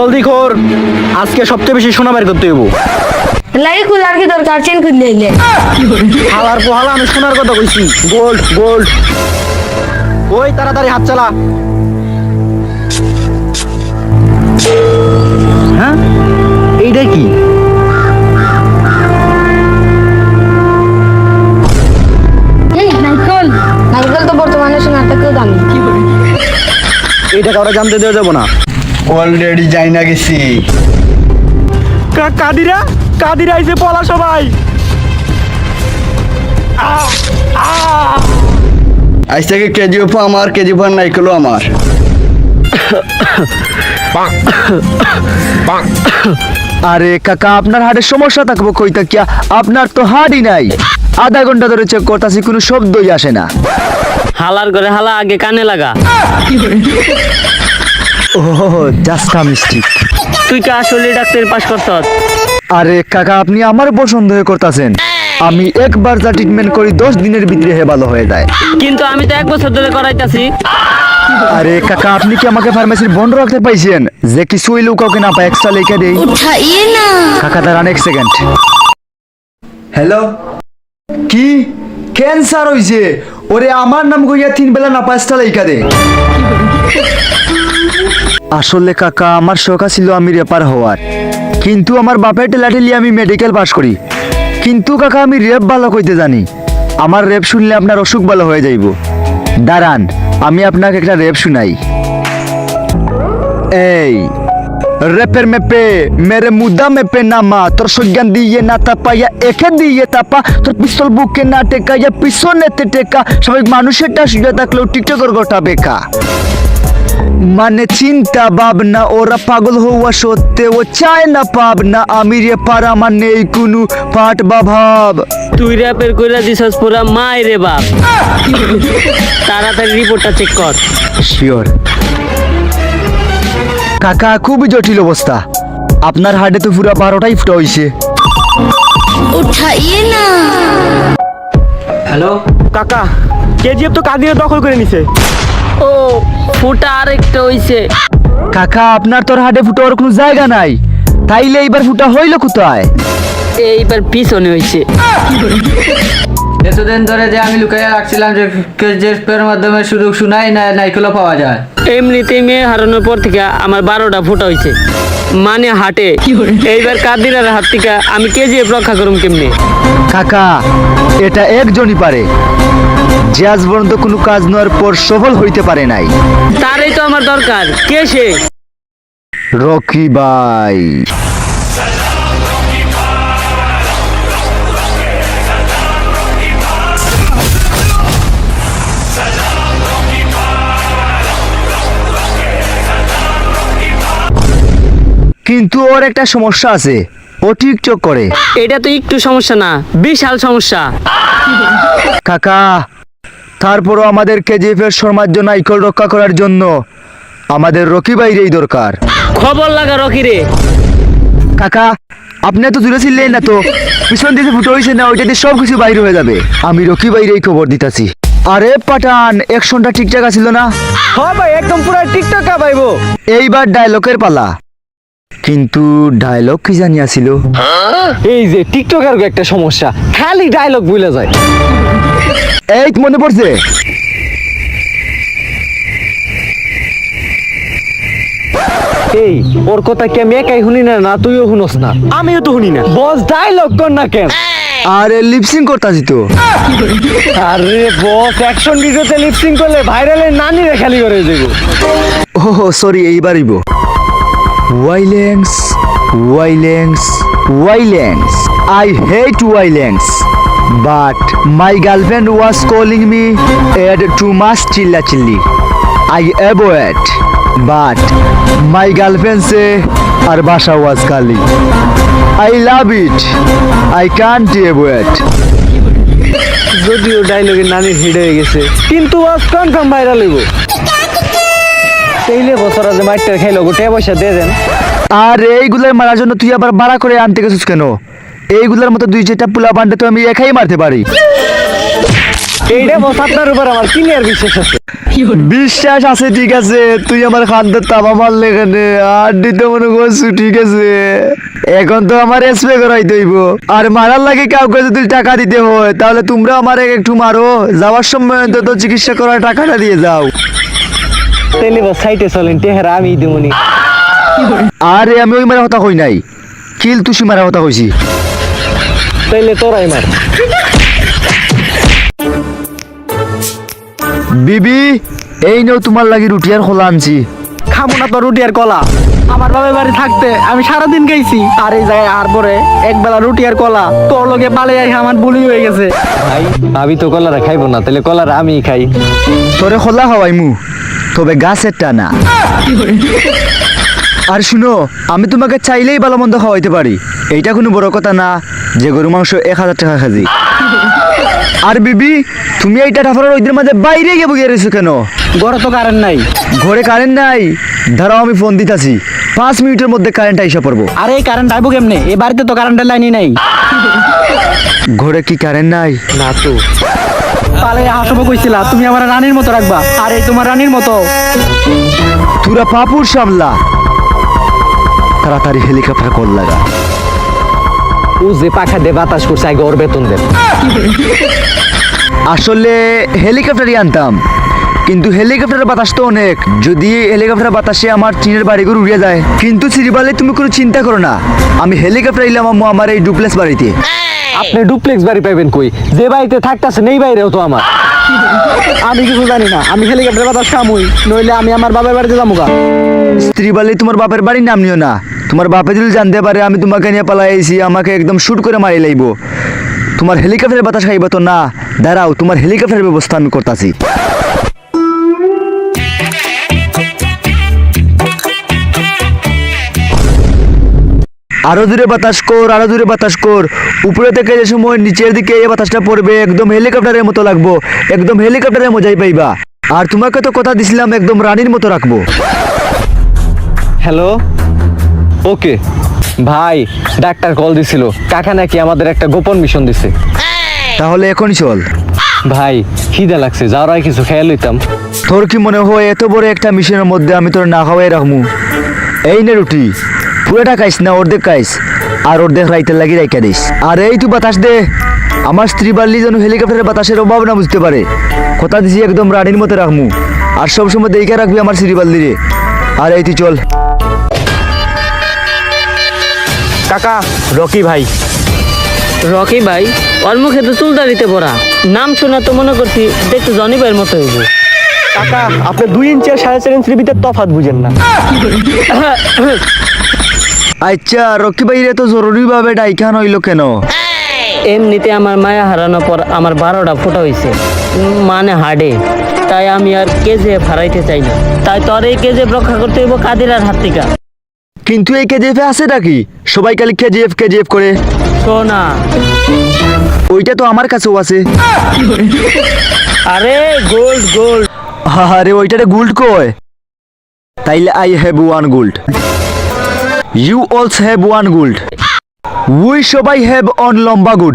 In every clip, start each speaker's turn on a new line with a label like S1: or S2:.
S1: জলদি কর, আজকে সবচেয়ে বেশি সোনা বের করতে হইব।
S2: লাগে খুলার কি দরকার, চেন খুললে এলে
S1: হালার পোহালা আমি সোনার কথা কইছি। Gold gold. ওই তাড়াতাড়ি হাত চালা। হ্যাঁ, এইটা কি?
S2: নাইকল নাইকল তো বর্তমানে সোনার থেকেও দামি।
S1: এইটা কাউরে জানতে দেওয়া যাবো না।
S3: অলরেডি যাই না গেছি।
S1: কাদিরা কাদিরা আইছে, পলা সবাই।
S3: আজ থেকে কেজিএফ আমার, কেজিএফ নাইকেলও আমার।
S4: আরে কাকা, আপনার হাড়ের সমস্যা থাকবো কইতা কিয়া? আপনার তো হাড়ই নাই। আধা ঘন্টা ধরে চেক করতেছি, কোনো শব্দই আসে না।
S5: হালার করে হালা আগে কানে লাগা।
S4: ও জাস্ট আ মিস্টেক।
S5: তুই কা আসলে ডাক্তার পাস করত?
S4: আরে কাকা, আপনি আমার উপর সন্দেহ করতেছেন। আমি একবার যা ট্রিটমেন্ট করি 10 দিনের ভিতরে হে ভালো হয়ে যায়।
S5: কিন্তু আমি তো 1 বছর ধরে করাইতাছি।
S4: আরে কাকা, আপনি কি আমাকে ফার্মেসির বন্ধ রাখতে পাইছেন যে কিছু হইলেও কাউকে না পায় এক্সট্রা লেখা দেই?
S2: উঠাইয়ে না
S4: কাকা দাঁড়ান 1 সেকেন্ড। হ্যালো, কি ক্যান্সার হইছে? ওরে আমার নাম কইয়া 3 বেলা না 5টা লেখা দে। আসলে কাকা, আমার শখ ছিল আমি রেপার হওয়ার, কিন্তু আমার বাপের ঠেলাঠেলি আমি মেডিকেল পাস করি। কিন্তু কাকা, আমি রেপ ভালো কইতে জানি। আমার রেপ শুনলে আপনার অসুখ ভালো হয়ে যাইব। দাঁড়ান, আমি আপনাকে একটা রেপ শুনাই। এই রেপের মেপে মেরে মুদা মেপে নামা, তোর সজ্ঞান দিয়ে না তাপাইয়া একে দিয়ে তাপা, তোর পিস্তল বুকে না টেকাইয়া পিছনেতে টেকা, সবাই মানুষেরটা শুয়ে থাকলেও টিকটকের গোটা বেকা। মানে চিন্তা ভাবনা, ওরা পাগল হওয়া সত্ত্বেও চায় না পাবনা। আমি রে পার, আমার নেই কোনো পাট বা ভাব।
S5: তুই র্যাপের কইরা দিছস পুরা মাই রে বাপ। তাড়াতাড়ি রিপোর্টটা চেক কর।
S4: শিওর কাকা, খুবই জটিল অবস্থা। আপনার হার্টে তো পুরা 12টাই ফুটা হইছে।
S2: উঠাইয়ে না।
S5: হ্যালো
S1: কাকা, কেজিএফ তো কাদিরা দখল করে নিছে।
S5: ও ফুটা আরেকটা হইছে।
S4: কাকা, আপনার তোর হার্টে ফুটা হওয়ার কোনো জায়গা নাই, তাইলে এইবার ফুটা হইল কোথায়?
S5: এইবার পিছনে হইছে।
S6: এতদিন ধরে যে আমি লুকাইয়া রাখছিলাম যে কেজিএফের মাধ্যমে শুধু শুনাই না নাইকেলও পাওয়া যায়।
S5: এমনিতেই মেয়ে হারানোর পর থেকে আমার 12টা ফুটা হইছে, মানে হাটে। এইবার কাদিরার হাত থেকে আমি কেজিএফ রক্ষা করুম কেমনে?
S4: কাকা, এটা একজনই পারে, যে আজ পর্যন্ত কোনো কাজ নেওয়ার পর সফল হইতে পারে নাই।
S5: তারই তো আমার দরকার। কে সে?
S4: রকি ভাই। কিন্তু ওর একটা সমস্যা আছে, ও টিকটক করে।
S5: এটা তো একটু সমস্যা না, বিশাল সমস্যা।
S4: কাকা, তারপরও আমাদের কেজিএফ এর সম্মার্য নাইকল রক্ষা করার জন্য আমাদের রকি ভাইরেই দরকার।
S5: খবর লাগা রকি রে।
S4: কাকা, আপনি তো দূরে ছিলেন না তো, পিছন দিকে ফুটো হয়েছে না, ওইটা দিয়ে সব কিছু বাইরে হয়ে যাবে। আমি রকি ভাইরেই খবর দিতাছি। আরে পাঠান, অ্যাকশনটা ঠিকঠাক আছিল না?
S1: হ্যাঁ ভাই, একদম পুরো টিকটকা পাইবো।
S4: এইবার ডায়লগের পালা। কিন্তু ডায়লগ কি জানিয়াছিল?
S1: এই যে টিকটকের একটা সমস্যা, খালি ডায়লগ ভুলে যায়।
S4: এই মনে পড়ছে?
S1: এই ওর কথা কি আমি একাই শুনি না? না তুইও শুনস না? আমিও তো শুনি না। বস ডায়লগ কর না কেন?
S4: আরে লিপসিং করতাছি তো।
S1: আরে বস, অ্যাকশন ভিডিওতে লিপসিং করলে ভাইরালের নানি রে খালি করে দেব।
S4: ও sorry, এইবারইব। Violence, violence, violence. I hate violence. But my girlfriend was calling me and too much chilla chilli. I avoid. But my girlfriend say our basha was calling. I love it. I can't avoid.
S1: যদিও ডায়লগের নানির hit হয়ে গেছে, কিন্তু বস confirm viral হইব। তেইলে বছর আজ মাইটটা খাইলো, গোটে পয়সা দিয়ে দেন।
S4: আর এইগুলার মারার জন্য তুই আবার ভাড়া করে আনতে গেছিস কেন? এইগুলার মতো 2-4টা পোলা বান্ডে তো আমি একাই মারতে পারি।
S1: এইটা বস আপনার উপর আমার কি নিয়ে আর বিশ্বাস আছে?
S4: বিশ্বাস আছে ঠিক আছে, তুই আমার খাদ্য তাবা মারলে এখানে আর দিতে মনে করছু ঠিক আছে। এখন তো আমার স্প্রে করাই দইব, আর মারার লাগে কাউকে যদি টাকা দিতে হয় তাহলে তোমরা আমার একটু মারো, যাওয়ার সময় অন্তত চিকিৎসা করার টাকাটা দিয়ে যাও।
S1: তাইলে বস সাইটে চলেন, টেহারা আমি দেবনি।
S4: আরে আমি ওই মারা কথা কই নাই, কিল তুষি মারা কথা কইছি।
S1: তাইলে তোরাই মার।
S4: বিবি এই নাও তোমার লাগি রুটি আর খোলা আনছি।
S7: খাবো না তো রুটি আর কলা। আমার বাবার বাড়ি থাকতে আমি সারাদিন খাইছি, আর এই জায়গায় আর পরে এক বেলা রুটি আর কলা তোর লগে পালে আই আমার বুলি হয়ে গেছে।
S1: ভাই ভাবি তো কলারা খাইবো না, তাহলে কলারা আমি খাই।
S4: তোরে খোলা হওয়াইমু, তবে গাছের টানা। আর শুনো, আমি তোমাকে চাইলেই ভালো মন্দ খাওয়াইতে পারি, এইটা কোনো বড় কথা না যে গরু মাংস 1000 টাকা কেজি। আর বিবি তুমি এইটা ঠাফার ওইদের মাঝে বাইরে গিয়ে বসে রয়েছো কেন?
S7: ঘরে তো কারেন্ট নাই।
S4: ঘরে কারেন্ট নাই? দাঁড়াও আমি ফোন দিতাছি, 5 মিনিটের মধ্যে কারেন্ট আইসা পড়বো।
S7: আরে এই কারেন্ট আইবো কেমনে? এই বাড়িতে তো কারেন্টের লাইনই নাই।
S4: ঘরে কি কারেন্ট নাই?
S1: না তো
S7: পালে হাসবো কইছিলা তুমি আমার রানীর মতো রাখবা, আর এই তোমার রানীর মতো।
S4: তুরা পাপুর সামলা, তাড়াতাড়ি হেলিকপ্টার কল লাগা।
S1: ও যে পাখা দে বাতাস করছে, আগে ওর বেতন দেন।
S4: আসলে হেলিকপ্টারই আনতাম, কিন্তু হেলিকপ্টারের বাতাস তো অনেক, যদি হেলিকপ্টারের বাতাসে আমার টিনের বাড়িগুলো উড়িয়ে যায়। কিন্তু শ্রীবালে তুমি কোনো চিন্তা করো না, আমি হেলিকপ্টার ইলাম আমার এই ডুপ্লেক্স বাড়িতে।
S1: আপনি ডুপ্লেক্স বাড়ি পাইবেন কই? যে বাড়িতে থাকতেছেন এই বাইরেও তো আমার।
S7: আমি কিছু জানি না, আমি হেলিকপ্টার বাতাস খামুই, নইলে আমি আমার বাবার বাড়িতে যাবো গা।
S4: স্ত্রীবালে তোমার বাপের বাড়ির নাম নিও না, তোমার বাপে যদি জানতে পারে আমি তোমাকে নিয়ে পালাইছি আমাকে একদম শুট করে মারি লাইব। তোমার হেলিকপ্টারের বাতাস খাইব তো না, দাঁড়াও তোমার হেলিকপ্টারের ব্যবস্থা আমি করতেছি। আরো দূরে বাতাস কর, আরো দূরে বাতাস কর। উপরে থেকে যে সময় নিচের দিকে এই বাতাসটা পড়বে একদম হেলিকপ্টারের মতো লাগবো, একদম হেলিকপ্টারের মজাই পাইবা। আর তোমাকে তো কথা দিছিলাম একদম রানীর মতো রাখবো।
S1: হ্যালো, ওকে ভাই, ডাক্তার কল দিছিল, কাকা নাকি আমাদের একটা গোপন মিশন দিছে।
S4: তাহলে এখনই চল।
S1: ভাই খিদা লাগছে, যাওয়ার আগে কিছু খেয়াল লইতাম।
S4: তোর কি মনে হয় এত বড় একটা মিশনের মধ্যে আমি তোর না খাওয়াই রাখমু? এই নে রুটি, পুরোটা খাইস না, অর্ধেক খাইস, আর অর্ধেক রাইতে লাগি রাইকা দিস। আর এই তুই বাতাস দে, আমার স্ত্রী বাল্লি যেন হেলিকপ্টারের বাতাসের অভাব না বুঝতে পারে। কথা দিছি একদম রানীর মতো রাখমু, আর সবসময় দেখে রাখবি আমার স্ত্রী বাল্লি রে। আর এই তুই চল।
S1: কাকা, রকি ভাই।
S5: রকি ভাই? ওর মুখে তো চুলদারিতে পড়া, নাম শোনা তো মনে করছি দেখতে জনি ভাইয়ের মতো হইব।
S1: কাকা আপনি 2 ইঞ্চি আর 4.5 ইঞ্চির ভিতরে তফাৎ বুঝেন না।
S4: আচ্ছা রকি ভাই রে তো জরুরি ভাবে ডাইখান হইলো কেন?
S5: এমনিতে আমার মায়া হারানোর পর আমার 12টা ফোঁটা হয়েছে, মানে হাড়ে। তাই আমি আর কেজিএফ হারাইতে চাই না, তাই তোর এই কেজিএফ রক্ষা করতে হইব কাদিরার হাত থেকে।
S4: কিন্তু এই কেজিএফ আছে নাকি? সবাই খালি কেজিএফ কেজিএফ করে।
S5: শোনা,
S4: ওইটা তো আমার কাছেও আছে।
S5: আরে গোল্ড গোল্ড।
S4: আরে ওইটারে গোল্ড কয়? তাইলে I have 1 gold, you also have 1 gold, we সবাই হ্যাভ অন লম্বা গুড।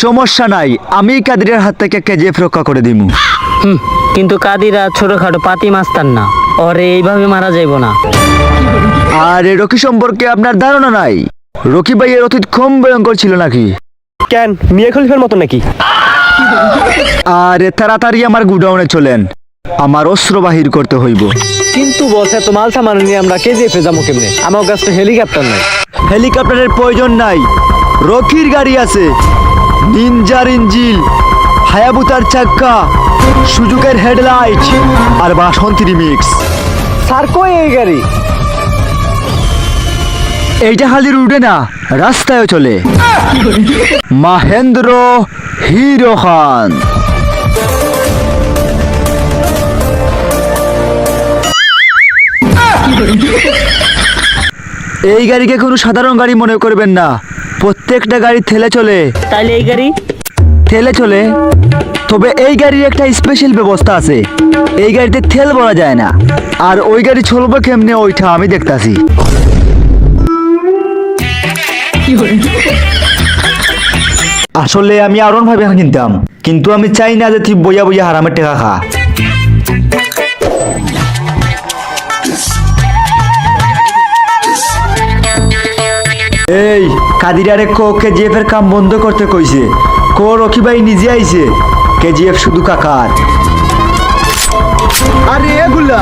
S4: সমস্যা নাই, আমি কাদিরের হাত থেকে কেজিএফ রক্ষা করে দিমু।
S5: কিন্তু কাদিরা ছোটখাটো পাতি মাস্তার না, ওরে এইভাবে মারা যাইব না।
S4: আর এই রকি সম্পর্কে আপনার ধারণা নাই? রকি ভাইয়ের অতীত কম ভয়ঙ্কর ছিল নাকি?
S1: কেন মিয়া খলিফার মতো নাকি?
S4: আরে তাড়াতাড়ি আমার গুডাউনে চলেন, আমার অস্ত্র বাহির করতে হইব।
S1: কিন্তু বস এত মাল সামান নিয়ে আমরা কেজিএফে যাবো কেমনে? আমার কাছে তো হেলিকপ্টার নাই।
S4: হেলিকপ্টারের প্রয়োজন নাই, রকির গাড়ি আছে, নিনজার ইঞ্জিল, হায়াবুতার চাক্কা, সুজুকের হেডলাইট আর বাসন্তী রিমিক্স।
S1: স্যার কই এই গাড়ি?
S4: এইটা খালি রুটে না, রাস্তায় চলে। মহেন্দ্র হিরো খান। এই গাড়িকে কোনো সাধারণ গাড়ি মনে করবেন না, প্রত্যেকটা গাড়ি ঠেলে চলে।
S5: তাইলে এই গাড়ি
S4: ঠেলে চলে, তবে এই গাড়ির একটা স্পেশাল ব্যবস্থা আছে, এই গাড়িতে তেল ভরা যায় না। আর ওই গাড়ি চলবে কেমনে ওইটা আমি দেখতাছি। আসলে আমি আরন ভাবে কিনতাম, কিন্তু আমি চাই না যে তুই বইয়া বইয়া হারামের টাকা খা। এই কাদিরারে কো কেজিএফ এর কাম বন্ধ করতে কইছে, কো রকি ভাই নিজে আইছে, কেজিএফ শুধু কাকার। আরে এগুলা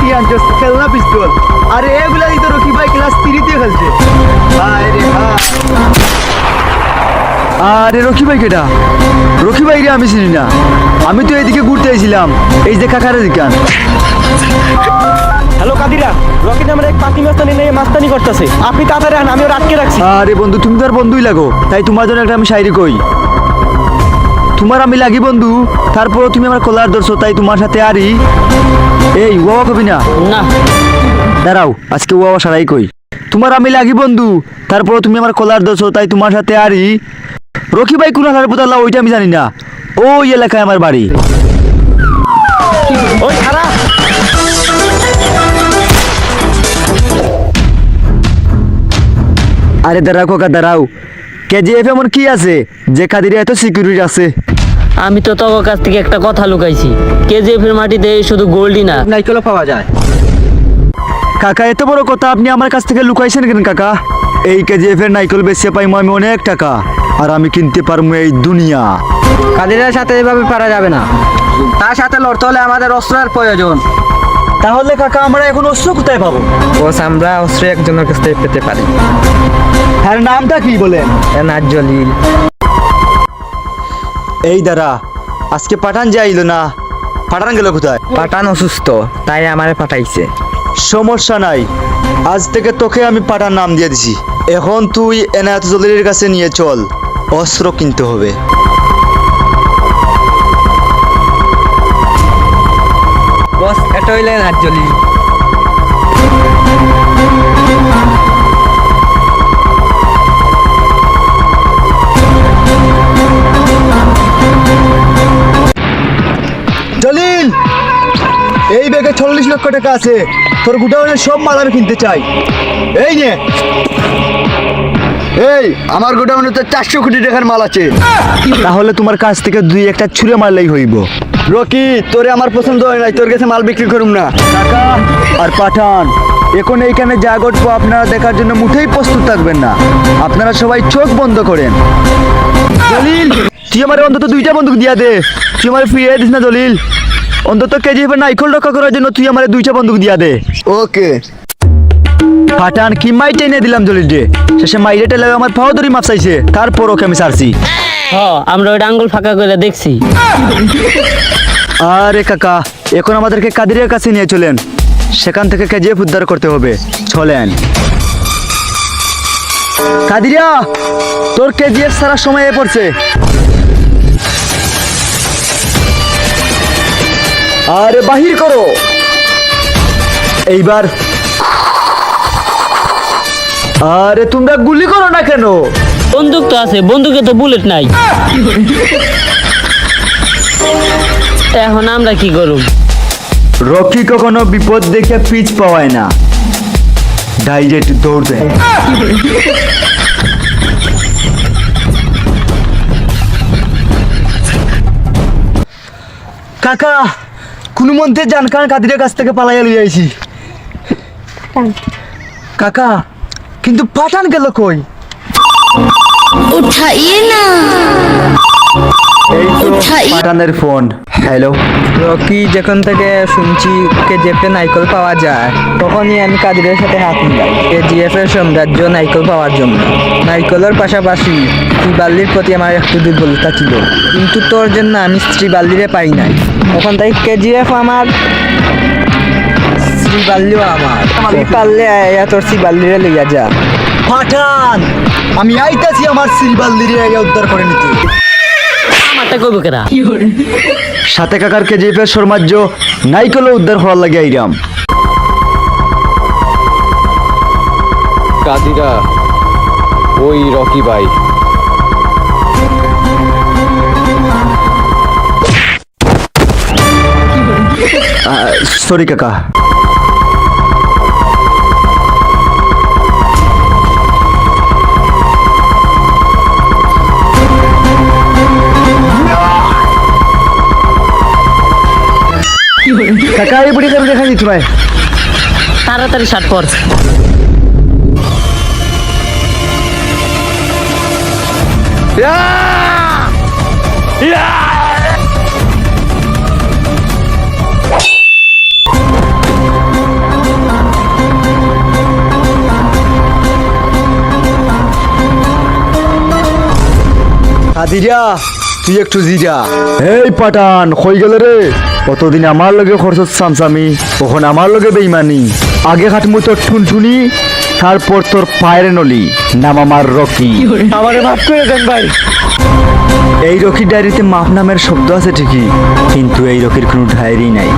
S4: কি আনছস? খেলনা পিস্তল? আরে এগুলা তো রকি ভাই ক্লাস 3 তে খেলছে। হায় রে হায়। আরে রকি ভাই কেডা? রকি ভাই রে আমি চিনি না, আমি তো এইদিকে ঘুরতে আইছিলাম, এই যে কাকারে দিকান।
S1: হ্যালো কাদিরা, রকি নামের এক পাতি মাস্তানি নিয়ে মাস্তানি করতেছে, আপনি তাড়াতাড়ি আন, আমি ওর আটকে রাখছি।
S4: আরে বন্ধু তুমি তো আর বন্ধুই লাগো, তাই তোমার জন্য একটা আমি শায়রি কই। তোমার আমি লাগি বন্ধু, তারপর তুমি আমার কলার ধরছো, তাই তোমার সাথে আরি। এই ওয়া কবি না?
S5: না,
S4: দাঁড়াও, আজকে ওয়া সারাই কই। তোমার আমি লাগি বন্ধু, তারপর তুমি আমার কলার ধরছো, তাই তোমার সাথে আরি। রকি ভাই কোন হালার পোতালা ওইটা আমি জানি না, ওই এলাকায় আমার বাড়ি।
S1: ওই খারাপ
S4: আরে দাঁড়াও কাকা দাঁড়াও, কেজিএফ এমন কি আছে যে কাদিরে এত সিকিউরিটি আছে?
S5: আমি তো তোর কাছ থেকে একটা কথা লুকাইছি, কেজিএফ এর মাটিতে শুধু গোল্ডই না,
S1: নাইকেলও পাওয়া যায়।
S4: কাকা এত বড় কথা আপনি আমার কাছ থেকে লুকাইছেন কেন কাকা? এই কেজিএফ এর নাইকল বেচে পাইমু আমি অনেক টাকা, আর আমি কিনতে পারবো এই দুনিয়া।
S6: কাদিরের সাথে এভাবে পারা যাবে না, তার সাথে লড়তে হলে আমাদের অস্ত্রের প্রয়োজন।
S4: তাহলে কাকা আমরা এখন অস্ত্র কোথায় পাবো?
S6: বস, আমরা অস্ত্র একজনের কাছ থেকে পেতে পারি।
S4: হ্যাঁ, নামটা কি বলেন?
S6: এনার জলিল।
S4: এই দাঁড়া, আজকে পাঠান যাইলো না, পাঠান গেল কোথায়?
S6: পাঠান অসুস্থ, তাই আমারে পাঠাইছে।
S4: সমস্যা নাই, আজ থেকে তোকে আমি পাঠান নাম দিয়ে দিছি। এখন তুই এনায়েত জলিলের কাছে নিয়ে চল, অস্ত্র কিনতে হবে।
S6: বস, এটা হইলে এনার জলিল।
S4: জলিল, এই ব্যাগে 40 লক্ষ টাকা আছে, তোর গোডাউনের সব মাল আমি কিনতে চাই। এই নে।
S3: এই আমার গোডাউনে তো 400 কোটি টাকার মাল আছে।
S4: তাহলে তোমার কাছ থেকে দুই একটা ছুঁড়ে মারলেই হইব।
S3: রকি, তোরে আমার পছন্দ হয় নাই, তোর কাছে মাল বিক্রি করুম না।
S4: কাকা আর পাঠান, এখন এইখানে যা ঘটবো আপনারা দেখার জন্য মুঠেই প্রস্তুত থাকবেন না, আপনারা সবাই চোখ বন্ধ করেন। জলিল, তুই আমার অন্তত 2টা বন্দুক দিয়া দে, তুই আমার ফিরিয়ে দিস না জলিল। অন্তত কেজিএফ নাইকল রক্ষা করার জন্য তুই আমার 2টা বন্দুক দিয়া দে।
S3: ওকে।
S4: পাঠান কি মাই টেনে দিলাম জলিল রে, শেষে মাইরে টেলে আমার পাও ধরি মাপ চাইছে, তারপর ওকে আমি ছাড়ছি।
S5: আমরা ওইটা আঙ্গুল ফাঁকা করে দেখছি।
S4: আরে কাকা, এখন আমাদেরকে কাদিরের কাছে নিয়ে চলেন, সেখান থেকে কেজিএফ উদ্ধার করতে হবে, চলেন। কাদিরা, তোর কেজিএফ সারা সময় এ পড়ছে। আরে বাহির করো এইবার। আরে তোমরা গুলি করো না কেন?
S5: বন্দুক তো আছে, বন্দুকে তো বুলেট নাই। এখন আমরা কি করব?
S4: রকি কখনো বিপদ দেখে পিছ পাওয়ায় না, ডাইরেক্ট দৌড় দেয়। কাকা, কোনো মধ্যে জানকান কাদিরের কাছ থেকে পালাইয়া লই আইছি। কাকা, কিন্তু পাঠান গেল কই?
S2: उठाइए ना
S4: এই তো পাঠানের ফোন। হ্যালো।
S6: রকি, যখন থেকে শুনছি কেজিএফে নাইকল পাওয়া যায়, তখনই আমি কাদিরের সাথে হাত মিলাই কেজিএফ এর সাম্রাজ্য নাইকল পাওয়ার জন্য। নাইকলের পাশাপাশি শ্রীবাল্লির প্রতি আমার একটু দুর্বলতা ছিল, কিন্তু তোর জন্য আমি শ্রীবাল্লিরে পাই নাই। ওখান থেকে কেজিএফ আমার, শ্রীবাল্লিও আমার। তুই পারলে আয়া তোর শ্রীবাল্লিরে লইয়া যা।
S4: পাঠান, আমি আইতাছি আমার শ্রীবাল্লিরে উদ্ধার করে নিতে।
S5: আমারটা কইব কেরা?
S4: সাথে কাকার কেজিএফের সাম্রাজ্য নাইকল উদ্ধার হওয়ার লাগে আইরাম।
S1: কাদিরা, ওই রকি ভাই।
S4: সরি কাকা। কাকা এই বুড়ি করে দেখা দিত ভাই
S5: তাড়াতাড়ি শার্ট পর।
S4: কাদিরা তুই একটু জিরা। এই পাঠান কই গেল রে? কতদিন আমার লগে খরচ সামসামি, কখন আমার লগে বেইমানি। আগে খাটমু তোর ঠুনঠুনি, তারপর তোর পায়ের নলি। নাম আমার রকি।
S1: আমারে মাফ করে দেন ভাই।
S4: এই রকির ডায়েরিতে মাপ নামের শব্দ আছে ঠিকই, কিন্তু এই রকির কোনো ডায়েরি নাই।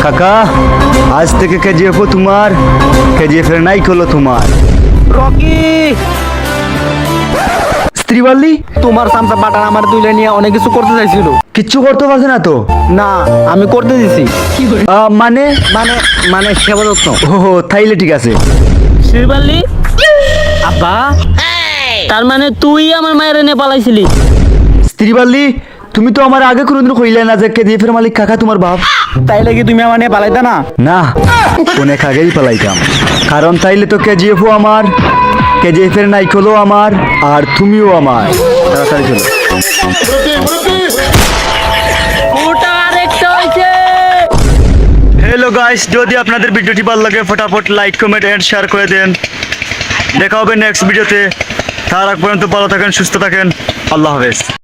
S4: কাকা আজ থেকে কেজিএফ তোমার, কেজিএফ এর নাই হলো তোমার।
S7: রকি,
S4: স্ত্রী বললি
S7: তোমার সামসা পাঠান আমার তুলে নিয়ে অনেক কিছু করতে চাইছিল।
S4: কিচ্ছু করতে পারছে না তো?
S7: না, আমি করতে দিছি।
S4: মানে
S7: মানে মানে সেবা যত্ন।
S4: ও তাইলে ঠিক আছে।
S5: শ্রীবাল্লি আব্বা, তার মানে তুই আমার মায়ের এনে পালাইছিলি?
S4: স্ত্রী বললি তুমি তো আমার আগে কোনোদিন কইলে না যে কেজিএফ এর মালিক কাকা তোমার বাপ।
S7: তাইলে কি তুমি আমার নিয়ে পালাইতা না?
S4: না, অনেক আগেই পালাইতাম, কারণ তাইলে তো কেজিএফও আমার, কেজিএফ এর নাইকলও আমার, আর তুমিও আমার। তাড়াতাড়ি চলো।
S5: ওটা আরেকটা হইছে।
S4: হ্যালো গাইস, যদি আপনাদের ভিডিওটি ভালো লাগে ফটাফট লাইক কমেন্ট এন্ড শেয়ার করে দেন। দেখা হবে নেক্সট ভিডিওতে। তার আগ পর্যন্ত ভালো থাকেন, সুস্থ থাকেন। আল্লাহ হাফেজ।